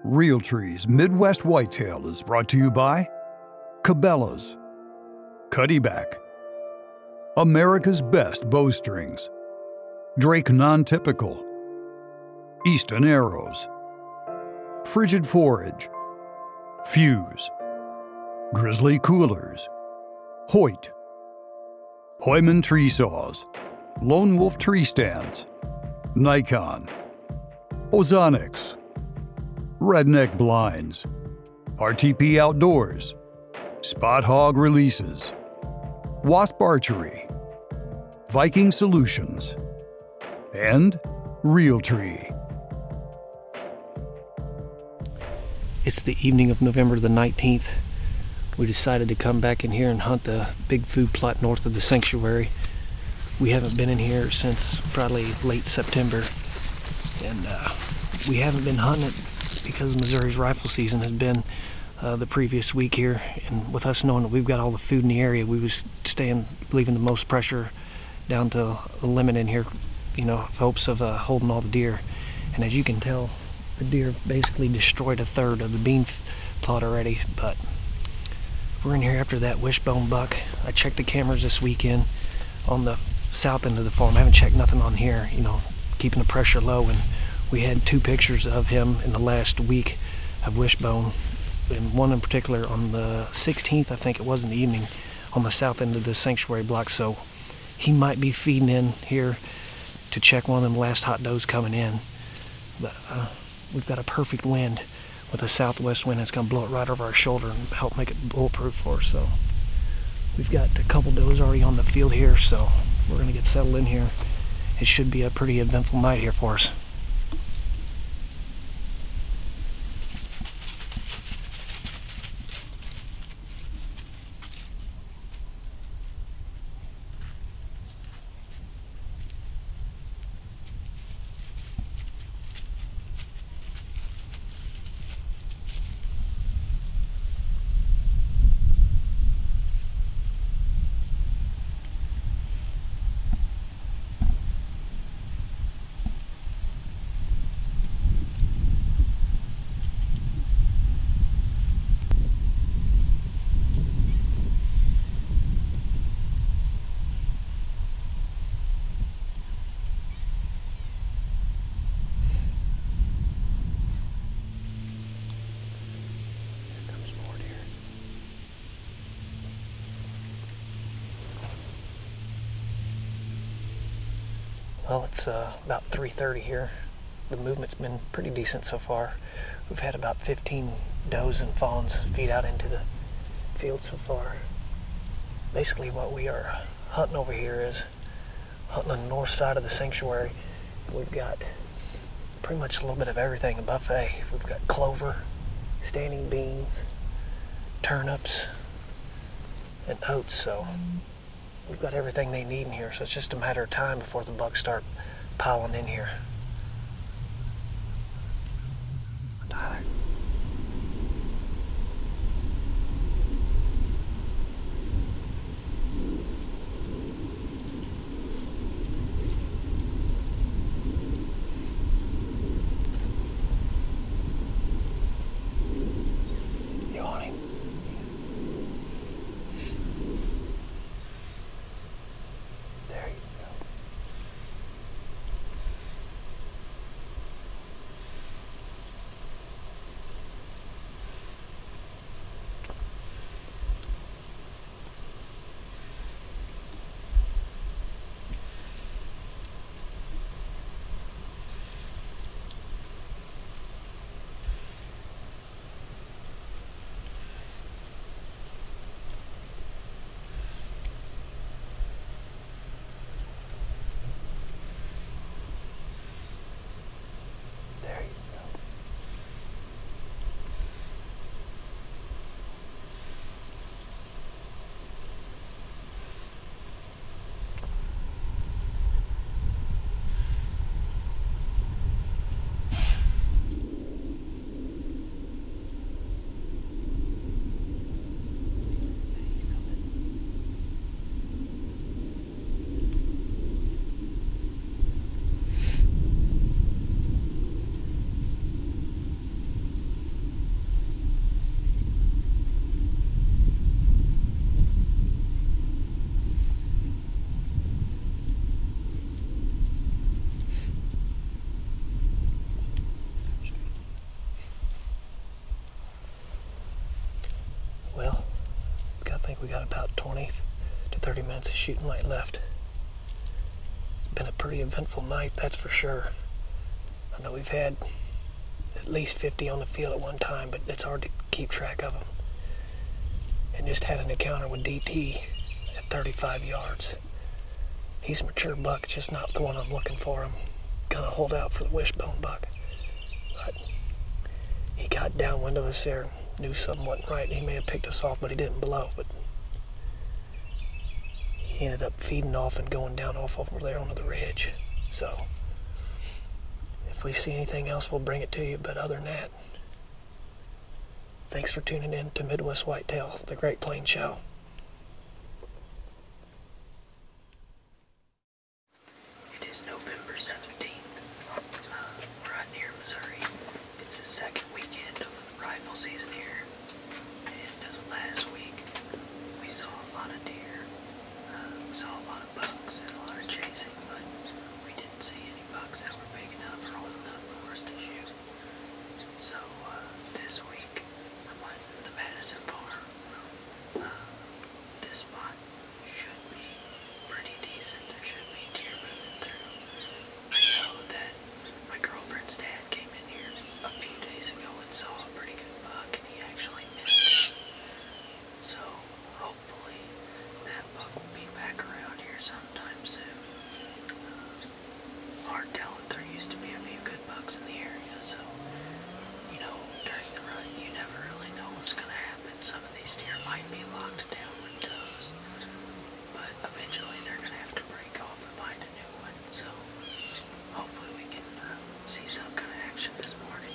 Realtree's Midwest Whitetail is brought to you by Cabela's, Cuddyback, America's Best Bowstrings, Drake Non-Typical, Easton Arrows, Frigid Forage, Fuse, Grizzly Coolers, Hoyt, Hoyman Tree Saws, Lone Wolf Tree Stands, Nikon, Ozonics, Redneck Blinds, RTP Outdoors, Spot Hog Releases, Wasp Archery, Viking Solutions, and Realtree. It's the evening of November the 19th. We decided to come back in here and hunt the big food plot north of the sanctuary. We haven't been in here since probably late September, and we haven't been hunting it because Missouri's rifle season has been the previous week here, and with us knowing that we've got all the food in the area, we was leaving the most pressure down to a limit in here, you know, hopes of holding all the deer. And as you can tell, the deer basically destroyed a third of the bean plot already, but we're in here after that wishbone buck. I checked the cameras this weekend on the south end of the farm. I haven't checked nothing on here, you know, keeping the pressure low, and we had 2 pictures of him in the last week of wishbone, and one in particular on the 16th, I think it was, in the evening, on the south end of the sanctuary block. So he might be feeding in here to check one of them last hot does coming in. But we've got a perfect wind with a southwest wind that's going to blow it right over our shoulder and help make it bulletproof for us. So we've got a couple does already on the field here, so we're going to get settled in here. It should be a pretty eventful night here for us. Well, it's about 3:30 here. The movement's been pretty decent so far. We've had about 15 does and fawns feed out into the field so far. Basically what we are hunting over here is hunting on the north side of the sanctuary. We've got pretty much a little bit of everything, a buffet. We've got clover, standing beans, turnips, and oats, so we've got everything they need in here, so it's just a matter of time before the bucks start piling in here. Tyler. You on him? There you go. we got about 20 to 30 minutes of shooting light left. It's been a pretty eventful night, that's for sure. I know we've had at least 50 on the field at one time, but it's hard to keep track of them. And just had an encounter with DT at 35 yards. He's a mature buck, just not the one I'm looking for. I'm gonna hold out for the wishbone buck. But he got downwind of us there, knew something wasn't right. He may have picked us off, but he didn't blow. But he ended up feeding off and going down off over there onto the ridge. So if we see anything else, we'll bring it to you. But other than that, thanks for tuning in to Midwest Whitetail, the Great Plains Show. It is November 17th. We're out near Missouri. It's the second weekend of rifle season here. And last week, we saw a lot of deer. We saw a lot of bucks and a lot of chasing, but we didn't see any bucks that were big enough or old enough for us to shoot. So this week, I went to the Madison farm. This spot should be pretty decent. There should be deer moving through. I know that my girlfriend's dad came in here a few days ago and saw a pretty good buck, and he actually missed it. So hopefully that buck will be back around here sometime soon. Hard telling, there used to be a few good bucks in the area, so you know, during the run you never really know what's going to happen. Some of these deer might be locked down with does, but eventually they're going to have to break off and find a new one, so hopefully we can see some kind of action this morning.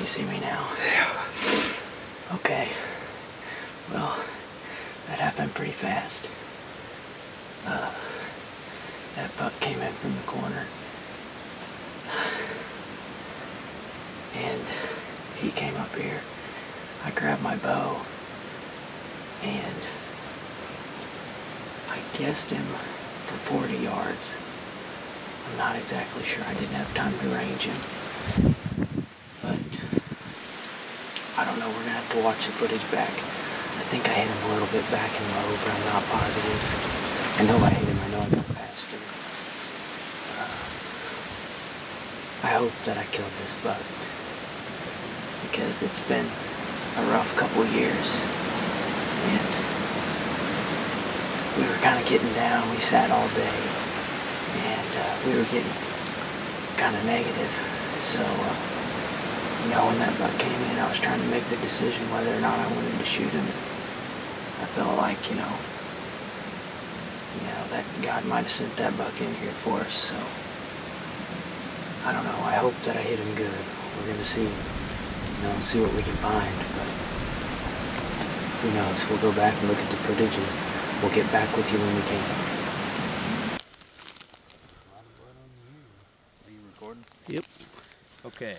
See me now? Yeah. Okay. Well, that happened pretty fast. That buck came in from the corner. And he came up here. I grabbed my bow and I guessed him for 40 yards. I'm not exactly sure. I didn't have time to range him. I don't know, we're going to have to watch the footage back. I think I hit him a little bit back and low, but I'm not positive. I know I hit him, I know I got past him. I hope that I killed this buck, because it's been a rough couple years. And we were kind of getting down, we sat all day, and we were getting kind of negative. So, you know, when that buck came in, I was trying to make the decision whether or not I wanted to shoot him. I felt like, you know, that God might have sent that buck in here for us, so I don't know. I hope that I hit him good. We're going to see, see what we can find, but who knows. We'll go back and look at the footage, and we'll get back with you when we can. Okay,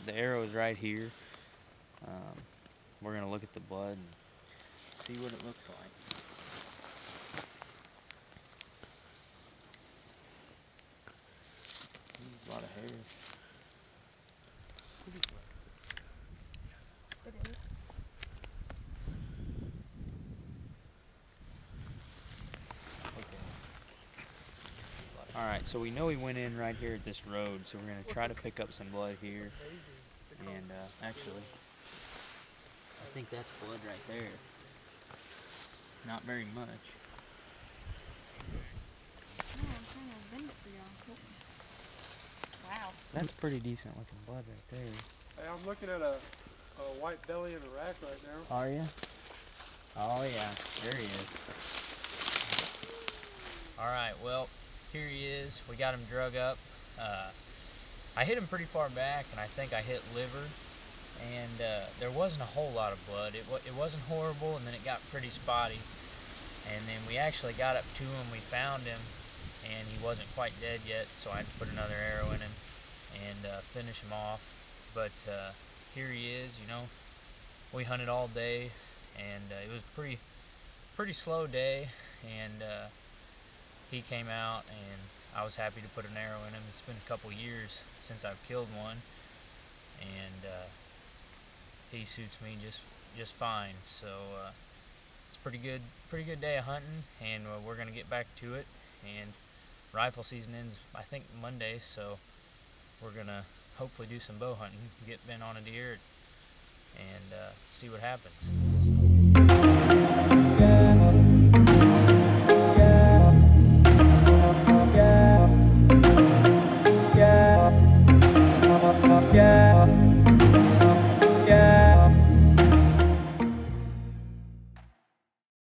the arrow is right here. We're gonna look at the blood and see what it looks like. A lot of hair. It is. Alright, so we know he went in right here at this road, so we're going to try to pick up some blood here. And actually, I think that's blood right there. Not very much. No, I'm trying to bend it for y'all. Wow. That's pretty decent looking blood right there. Hey, I'm looking at a white belly in a rack right now. Are you? Oh yeah, there he is. Alright, well, here he is. We got him drug up. I hit him pretty far back, and I think I hit liver. And there wasn't a whole lot of blood. It wasn't horrible, and then it got pretty spotty. And then we actually got up to him. We found him, and he wasn't quite dead yet, so I had to put another arrow in him and finish him off. But here he is. You know, we hunted all day, and it was a pretty slow day. And he came out, and I was happy to put an arrow in him. It's been a couple years since I've killed one, and he suits me just fine. So it's a pretty good day of hunting, and we're gonna get back to it. And rifle season ends, I think, Monday, so we're gonna hopefully do some bow hunting, get bent on a deer, and see what happens.